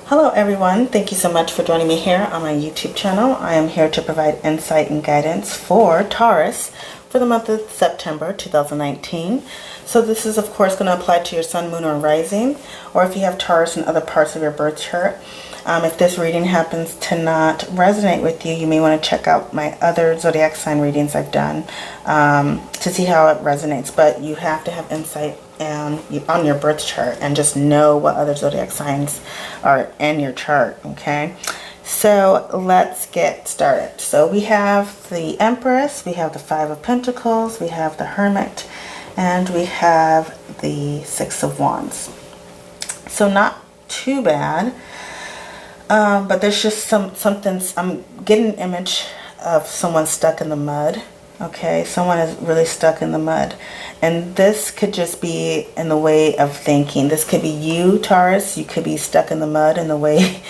Hello everyone, thank you so much for joining me here on my YouTube channel. I am here to provide insight and guidance for Taurus for the month of September 2019. So this is of course going to apply to your sun, moon, or rising, or if you have Taurus in other parts of your birth chart. If this reading happens to not resonate with you, you may want to check out my other zodiac sign readings I've done to see how it resonates. But you have to have insight on your birth chart and just know what other zodiac signs are in your chart. Okay, so let's get started. So we have the Empress, we have the Five of Pentacles, we have the Hermit, and we have the Six of Wands. So not too bad. But there's just something, I'm getting an image of someone stuck in the mud. Okay, someone is really stuck in the mud. And this could just be in the way of thinking. This could be you, Taurus. You could be stuck in the mud in the way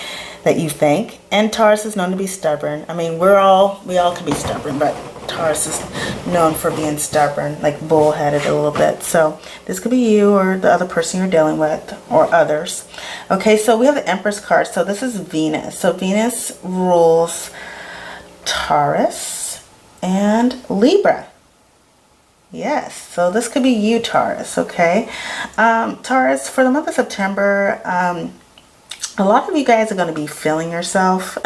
that you think. And Taurus is known to be stubborn. I mean, we all can be stubborn, but Taurus is known for being stubborn, like bullheaded a little bit. So this could be you or the other person you're dealing with or others. Okay, so we have the Empress card. So this is Venus. So Venus rules Taurus and Libra. Yes, so this could be you, Taurus. Okay, Taurus, for the month of September, a lot of you guys are going to be feeling yourself.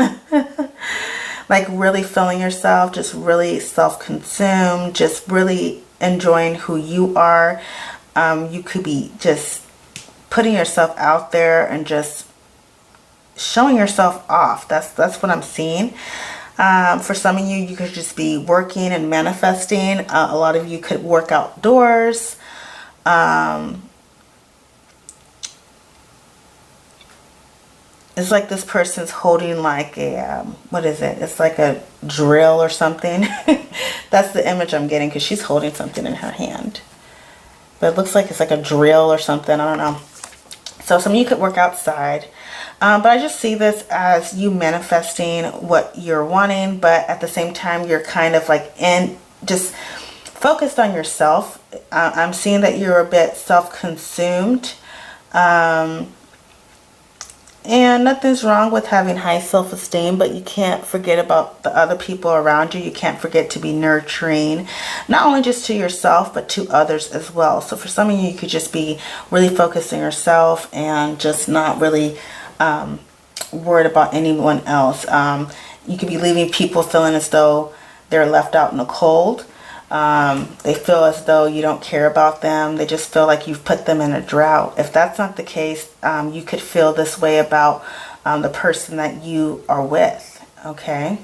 Like really feeling yourself, just really self-consumed, just really enjoying who you are. You could be just putting yourself out there and just showing yourself off. That's what I'm seeing. For some of you, you could just be working and manifesting. A lot of you could work outdoors. It's like this person's holding like a, what is it? It's like a drill or something. That's the image I'm getting because she's holding something in her hand. But it looks like it's like a drill or something. I don't know. So some of you could work outside. But I just see this as you manifesting what you're wanting. But at the same time, you're kind of like just focused on yourself. I'm seeing that you're a bit self-consumed. And nothing's wrong with having high self-esteem, but you can't forget about the other people around you. You can't forget to be nurturing, not only just to yourself, but to others as well. So for some of you, you could just be really focused on yourself and just not really worried about anyone else. You could be leaving people feeling as though they're left out in the cold. They feel as though you don't care about them. They just feel like you've put them in a drought. If that's not the case, you could feel this way about the person that you are with. Okay,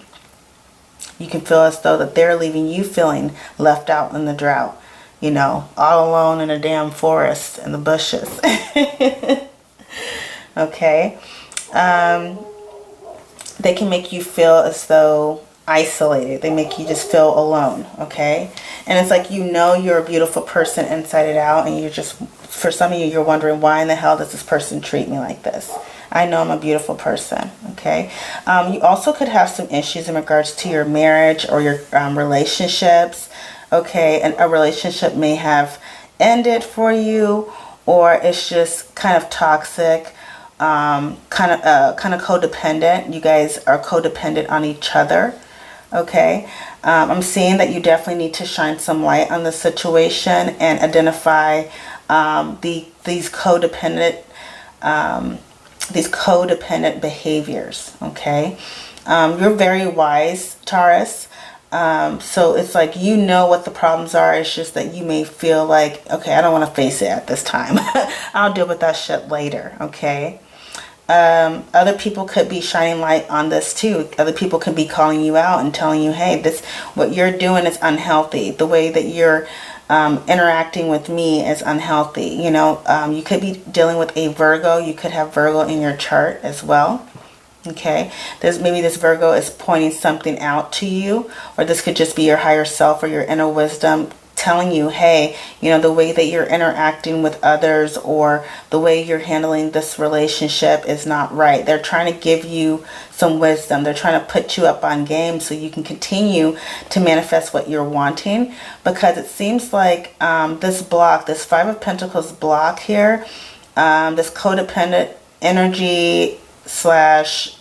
you can feel as though that they're leaving you feeling left out in the drought, you know, all alone in a damn forest in the bushes. Okay, they can make you feel as though isolated. They make you just feel alone. Okay, and it's like, you know, you're a beautiful person inside and out, and you're just, for some of you, you're wondering, why in the hell does this person treat me like this? I know I'm a beautiful person. Okay, you also could have some issues in regards to your marriage or your relationships. Okay, and a relationship may have ended for you, or it's just kind of toxic, kind of codependent. You guys are codependent on each other. Okay, I'm seeing that you definitely need to shine some light on the situation and identify these codependent behaviors. Okay, you're very wise, Taurus. So it's like, you know what the problems are. It's just that you may feel like, okay, I don't want to face it at this time. I'll deal with that shit later. Okay. Other people could be shining light on this too. Other people could be calling you out and telling you, hey, what you're doing is unhealthy. The way that you're interacting with me is unhealthy. You know, you could be dealing with a Virgo. You could have Virgo in your chart as well. Okay, maybe this Virgo is pointing something out to you, or this could just be your higher self or your inner wisdom telling you, hey, you know, the way that you're interacting with others or the way you're handling this relationship is not right. They're trying to give you some wisdom. They're trying to put you up on game so you can continue to manifest what you're wanting, because it seems like this block, this Five of Pentacles block here, this codependent energy slash,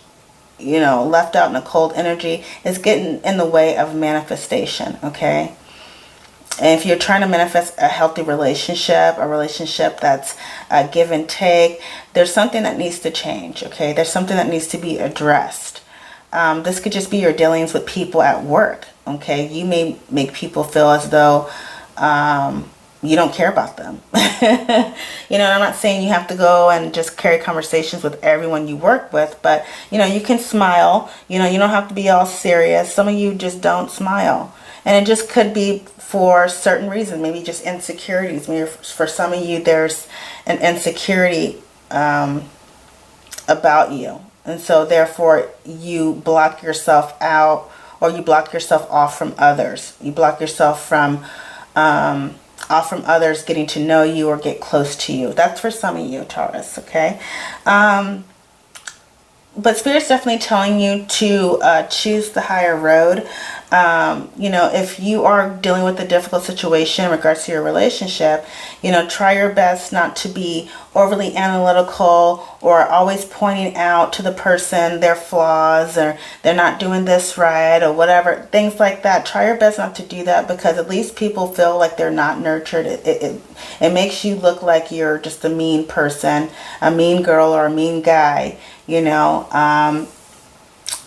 you know, left out in a cold energy is getting in the way of manifestation, okay? And if you're trying to manifest a healthy relationship, a relationship that's a give and take, there's something that needs to change, okay? There's something that needs to be addressed. This could just be your dealings with people at work, okay? You may make people feel as though you don't care about them. You know, I'm not saying you have to go and just carry conversations with everyone you work with, but, you know, you can smile. You know, you don't have to be all serious. Some of you just don't smile. And it just could be for certain reasons, maybe just insecurities. Maybe for some of you, there's an insecurity about you. And so therefore you block yourself out, or you block yourself off from others. You block yourself from off from others getting to know you or get close to you. That's for some of you, Taurus, okay? But Spirit's definitely telling you to choose the higher road. You know, if you are dealing with a difficult situation in regards to your relationship, you know, try your best not to be overly analytical or always pointing out to the person their flaws, or they're not doing this right, or whatever, things like that. Try your best not to do that, because at least people feel like they're not nurtured. It makes you look like you're just a mean person, a mean girl, or a mean guy. You know,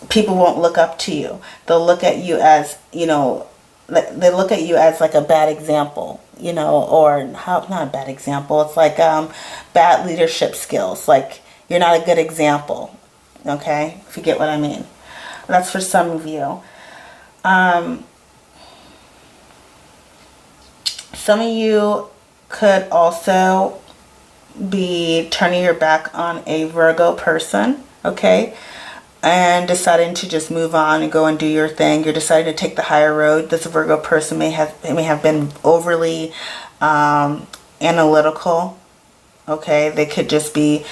people won't look up to you. They'll look at you as, you know, they look at you as like a bad example, you know, or not a bad example. It's like bad leadership skills. Like, you're not a good example. Okay, if you get what I mean. That's for some of you. Some of you could also be turning your back on a Virgo person, okay, and deciding to just move on and go and do your thing. You're deciding to take the higher road. This Virgo person may have been overly analytical, okay. They could just be,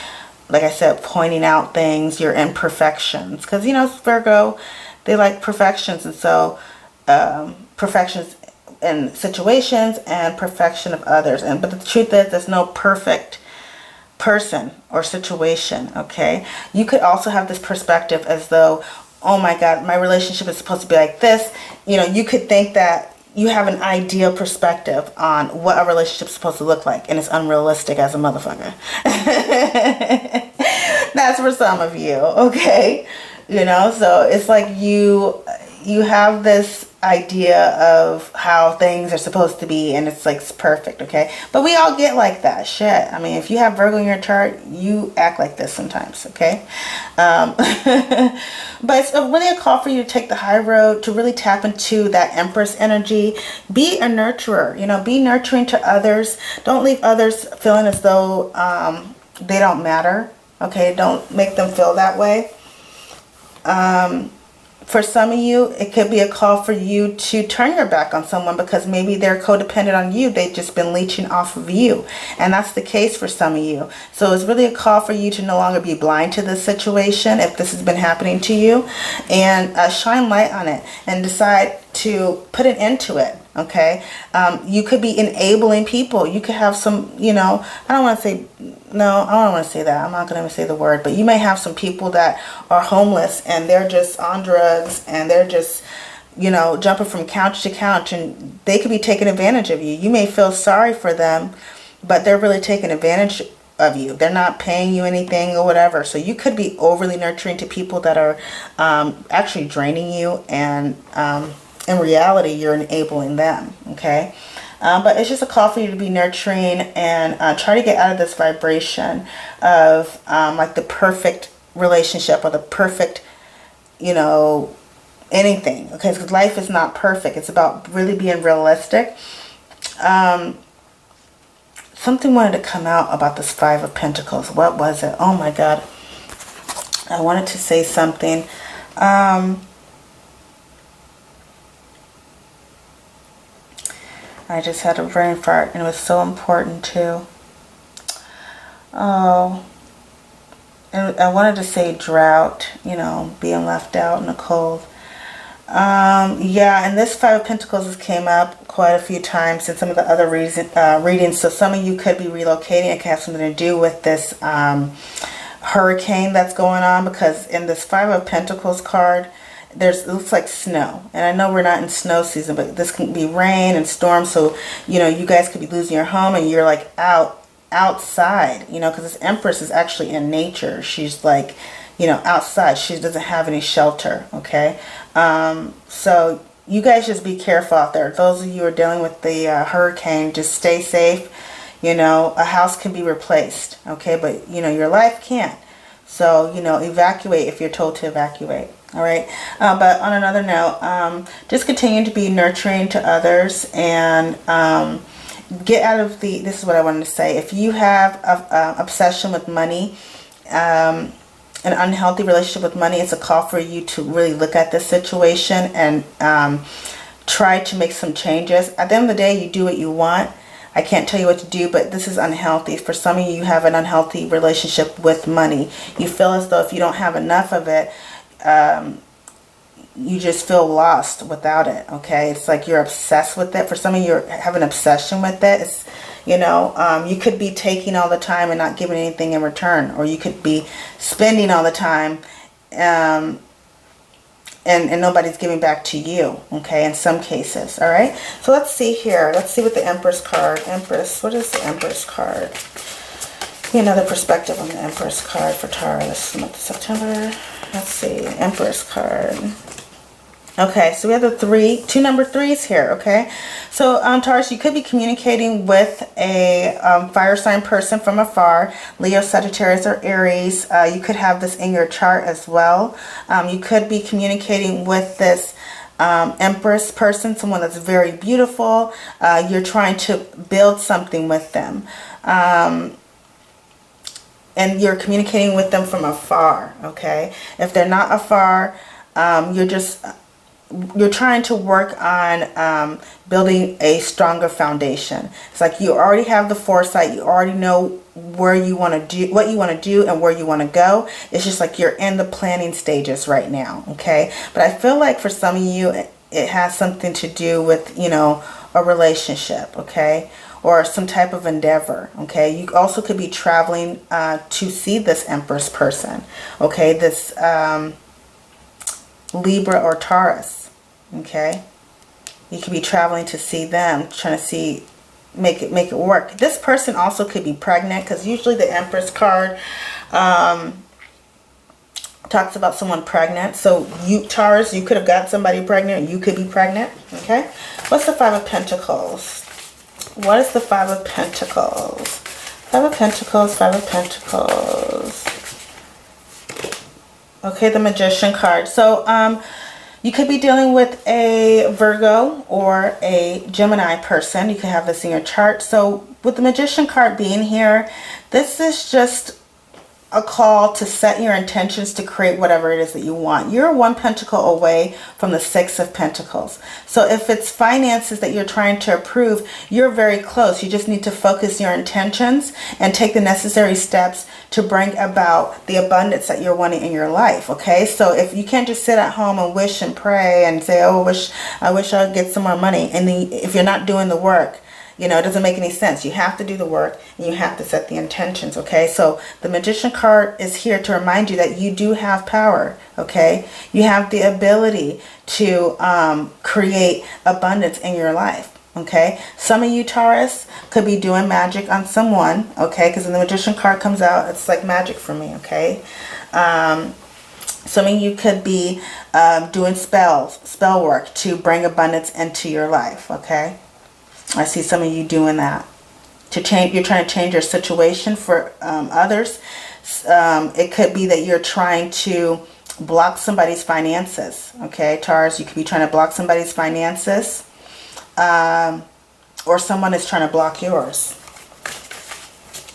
like I said, pointing out things, your imperfections, because, you know, Virgo, they like perfections. And so perfections in situations and perfection of others. But the truth is, there's no perfect person or situation, okay? You could also have this perspective as though, oh my God, my relationship is supposed to be like this. You know, you could think that you have an ideal perspective on what a relationship is supposed to look like, and it's unrealistic as a motherfucker. That's for some of you, okay? You know, so it's like you have this idea of how things are supposed to be, and it's like it's perfect, okay? But we all get like that shit. I mean, if you have Virgo in your chart, you act like this sometimes, okay? But it's really a call for you to take the high road, to really tap into that Empress energy. Be a nurturer, you know, be nurturing to others. Don't leave others feeling as though they don't matter, okay? Don't make them feel that way. For some of you, it could be a call for you to turn your back on someone because maybe they're codependent on you. They've just been leeching off of you. And that's the case for some of you. So it's really a call for you to no longer be blind to this situation if this has been happening to you. And shine light on it and decide to put an end to it. Okay, you could be enabling people. You could have some, you know, I don't want to say, no, I don't want to say that. I'm not going to say the word, but you may have some people that are homeless and they're just on drugs and they're just, you know, jumping from couch to couch, and they could be taking advantage of you. You may feel sorry for them, but they're really taking advantage of you. They're not paying you anything or whatever. So you could be overly nurturing to people that are actually draining you, and in reality, you're enabling them, okay? But it's just a call for you to be nurturing and try to get out of this vibration of like the perfect relationship or the perfect, you know, anything, okay? Because life is not perfect. It's about really being realistic. Something wanted to come out about this Five of Pentacles. What was it? Oh my God. I wanted to say something. I just had a brain fart, and it was so important too. Oh, and I wanted to say drought, you know, being left out in the cold. Yeah, and this Five of Pentacles has came up quite a few times in some of the other readings. So some of you could be relocating. It could have something to do with this hurricane that's going on, because in this Five of Pentacles card, it looks like snow. And I know we're not in snow season, but this can be rain and storm. So, you know, you guys could be losing your home and you're like outside, you know, because this Empress is actually in nature. She's like, you know, outside. She doesn't have any shelter, okay? So you guys just be careful out there. Those of you who are dealing with the hurricane, just stay safe. You know, a house can be replaced, okay? But, you know, your life can't. So, you know, evacuate if you're told to evacuate. All right. But on another note, just continue to be nurturing to others, and get out of this is what I wanted to say. If you have an obsession with money, an unhealthy relationship with money, it's a call for you to really look at this situation and try to make some changes. At the end of the day, you do what you want. I can't tell you what to do, but this is unhealthy. For some of you, you have an unhealthy relationship with money. You feel as though if you don't have enough of it, you just feel lost without it, okay? It's like you're obsessed with it. For some of you, you have an obsession with it. It's, you know, you could be taking all the time and not giving anything in return, or you could be spending all the time and nobody's giving back to you, okay, in some cases, all right? So let's see here. Let's see what the Empress card, Empress, what is the Empress card? Another perspective on the Empress card for Taurus this month of September. Let's see, Empress card. Okay, so we have the two number threes here, okay? So, Taurus, you could be communicating with a fire sign person from afar, Leo, Sagittarius, or Aries. You could have this in your chart as well. You could be communicating with this Empress person, someone that's very beautiful. You're trying to build something with them. And you're communicating with them from afar, okay? If they're not afar, you're trying to work on building a stronger foundation. It's like you already have the foresight. You already know where you want to do, what you want to do, and where you want to go. It's just like you're in the planning stages right now, okay? But I feel like for some of you, it has something to do with, you know, a relationship, okay? Or some type of endeavor, okay? You also could be traveling to see this Empress person, okay? This Libra or Taurus, okay? You could be traveling to see them, trying to make it work. This person also could be pregnant, because usually the Empress card talks about someone pregnant. So you, Taurus, you could have got somebody pregnant. You could be pregnant, okay? What's the Five of Pentacles? What is the Five of Pentacles? Five of Pentacles, Five of Pentacles. Okay, the Magician card. So, you could be dealing with a Virgo or a Gemini person. You could have this in your chart. So, with the Magician card being here, this is just a call to set your intentions to create whatever it is that you want. You're one pentacle away from the Six of Pentacles. So if it's finances that you're trying to approve, you're very close. You just need to focus your intentions and take the necessary steps to bring about the abundance that you're wanting in your life, okay? So if you can't just sit at home and wish and pray and say, oh, I wish I'd get some more money, and then if you're not doing the work, you know, it doesn't make any sense. You have to do the work and you have to set the intentions, okay? So the Magician card is here to remind you that you do have power, okay? You have the ability to create abundance in your life, okay? Some of you, Taurus, could be doing magic on someone, okay? Because when the Magician card comes out, it's like magic for me, okay? Some of you could be doing spell work to bring abundance into your life, okay? I see some of you doing that. You're trying to change your situation for others. It could be that you're trying to block somebody's finances. Okay, Taurus, you could be trying to block somebody's finances. Or someone is trying to block yours.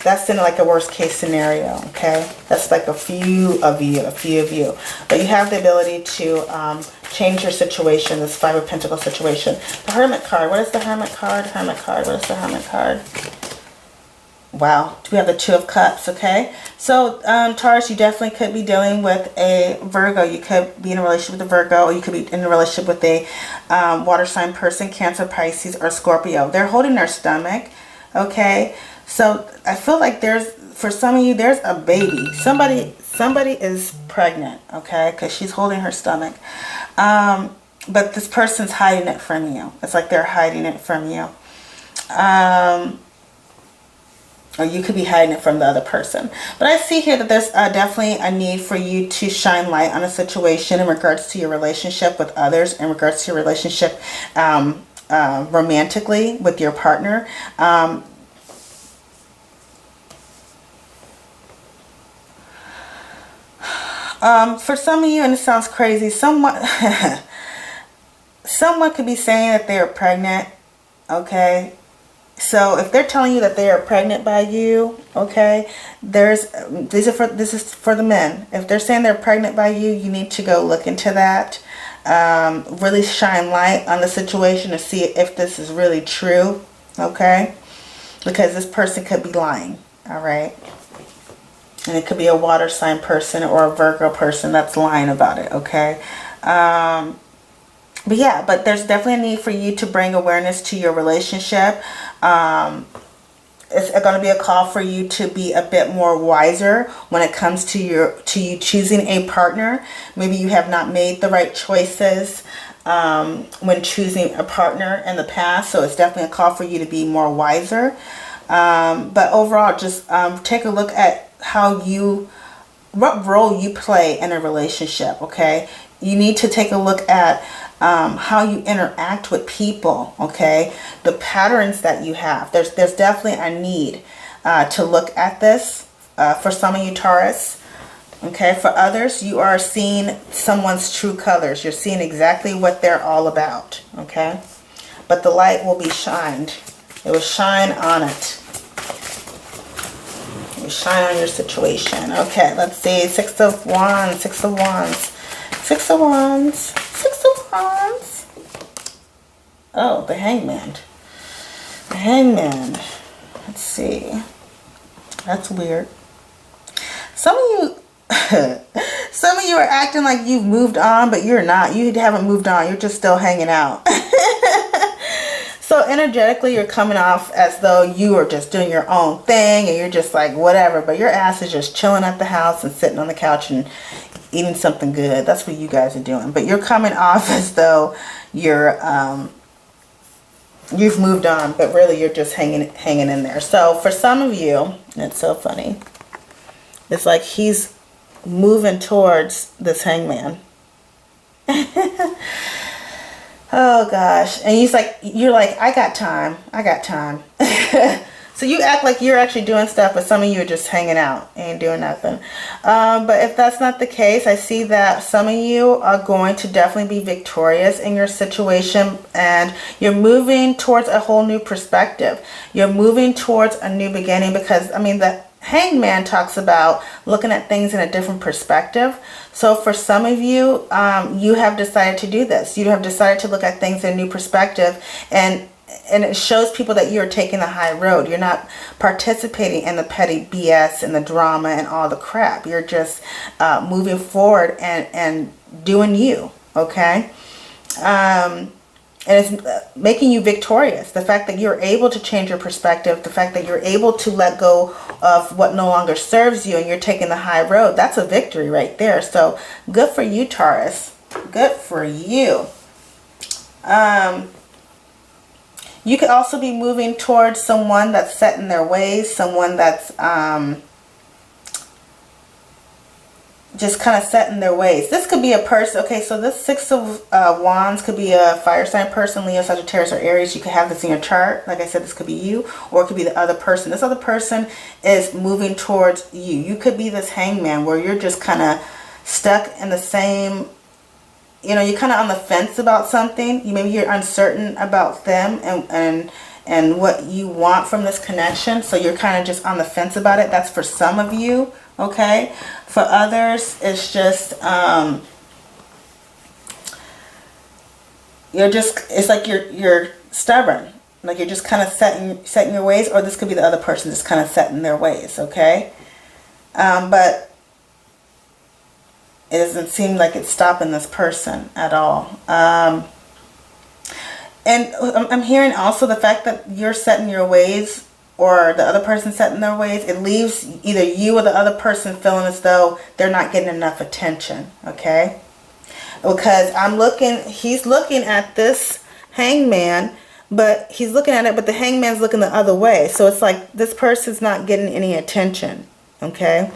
That's in like a worst case scenario, okay? That's like a few of you. But you have the ability to change your situation, this Five of Pentacles situation. The Hermit card. What is the Hermit card? Hermit card. What is the Hermit card? Wow. We have the Two of Cups, okay? So, Taurus, you definitely could be dealing with a Virgo. You could be in a relationship with a Virgo, or you could be in a relationship with a water sign person, Cancer, Pisces, or Scorpio. They're holding their stomach, okay? So I feel like for some of you, there's a baby. Somebody is pregnant, okay? Because she's holding her stomach. But this person's hiding it from you. It's like they're hiding it from you. Or you could be hiding it from the other person. But I see here that there's definitely a need for you to shine light on a situation in regards to your relationship with others, in regards to your relationship romantically with your partner. For some of you, and it sounds crazy, someone could be saying that they're pregnant, okay? So if they're telling you that they are pregnant by you, okay, this is for the men. If they're saying they're pregnant by you, you need to go look into that. Really shine light on the situation to see if this is really true, okay? Because this person could be lying, all right? And it could be a water sign person or a Virgo person that's lying about it, okay? But yeah, but there's definitely a need for you to bring awareness to your relationship. It's going to be a call for you to be a bit more wiser when it comes to you choosing a partner. Maybe you have not made the right choices when choosing a partner in the past. So it's definitely a call for you to be more wiser. But overall, just take a look at what role you play in a relationship, okay? You need to take a look at how you interact with people, okay? The patterns that you have. There's definitely a need to look at this for some of you, Taurus. Okay, for others, you are seeing someone's true colors. You're seeing exactly what they're all about, okay? But the light will be shined. It will shine on it. It will shine on your situation. Okay, let's see. Six of Wands, Six of Wands, Six of Wands, Six of Wands. Oh, the Hangman. The Hangman. Let's see. That's weird. Some of you are acting like you've moved on, but you're not. You haven't moved on. You're just still hanging out. So energetically, you're coming off as though you are just doing your own thing and you're just like whatever, but your ass is just chilling at the house and sitting on the couch and eating something good. That's what you guys are doing. But you're coming off as though you've moved on, but really you're just hanging in there. So for some of you, it's so funny. It's like he's moving towards this Hangman. Oh gosh. And you're like, I got time. So you act like you're actually doing stuff, but some of you are just hanging out, ain't doing nothing. But if that's not the case, I see that some of you are going to definitely be victorious in your situation, and you're moving towards a whole new perspective. You're moving towards a new beginning, because, I mean, the Hangman talks about looking at things in a different perspective. So for some of you, you have decided to do this. You have decided to look at things in a new perspective, and it shows people that you're taking the high road. You're not participating in the petty BS and the drama and all the crap. You're just moving forward and doing you, okay? And it's making you victorious. The fact that you're able to change your perspective, the fact that you're able to let go of what no longer serves you and you're taking the high road, that's a victory right there. So good for you, Taurus. Good for you. You could also be moving towards someone that's set in their ways, someone that's just kind of set in their ways. This could be a person. Okay, so this Six of Wands could be a fire sign person, Leo, Sagittarius, or Aries. You could have this in your chart. Like I said, this could be you, or it could be the other person. This other person is moving towards you. You could be this Hangman where you're just kind of stuck in the same, you know, you're kind of on the fence about something. Maybe you're uncertain about them and what you want from this connection. So you're kind of just on the fence about it. That's for some of you. Okay, for others, it's just it's like you're stubborn, like you're just kind of setting your ways, or this could be the other person just kind of setting their ways. Okay, but it doesn't seem like it's stopping this person at all. And I'm hearing also the fact that you're setting your ways, or the other person set in their ways, it leaves either you or the other person feeling as though they're not getting enough attention, okay? Because he's looking at this hangman, but he's looking at it, but the hangman's looking the other way. So it's like this person's not getting any attention, okay?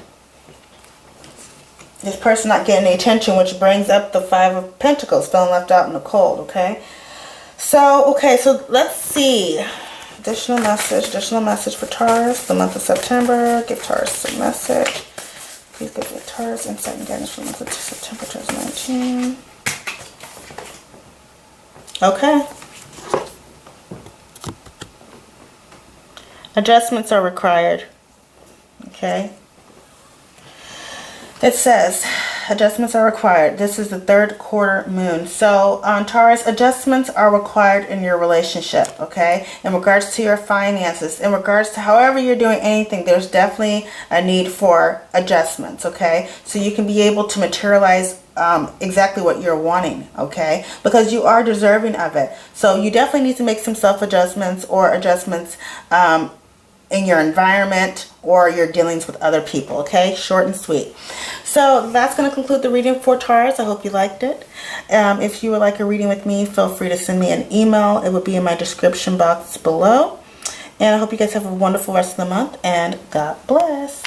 This person not getting any attention, which brings up the Five of Pentacles, feeling left out in the cold, okay? So, okay, so let's see. Additional message for Taurus, the month of September. Give Taurus a message. Please give Taurus insight and guidance for the month of September 2019. Okay. Adjustments are required. Okay. It says adjustments are required. This is the third quarter moon. So on Taurus, adjustments are required in your relationship, okay? In regards to your finances, in regards to however you're doing anything, there's definitely a need for adjustments, okay? So you can be able to materialize exactly what you're wanting, okay? Because you are deserving of it. So you definitely need to make some self-adjustments or adjustments in your environment or your dealings with other people, okay? Short and sweet. So that's going to conclude the reading for Taurus. I hope you liked it. If you would like a reading with me, feel free to send me an email. It will be in my description box below. And I hope you guys have a wonderful rest of the month, and God bless.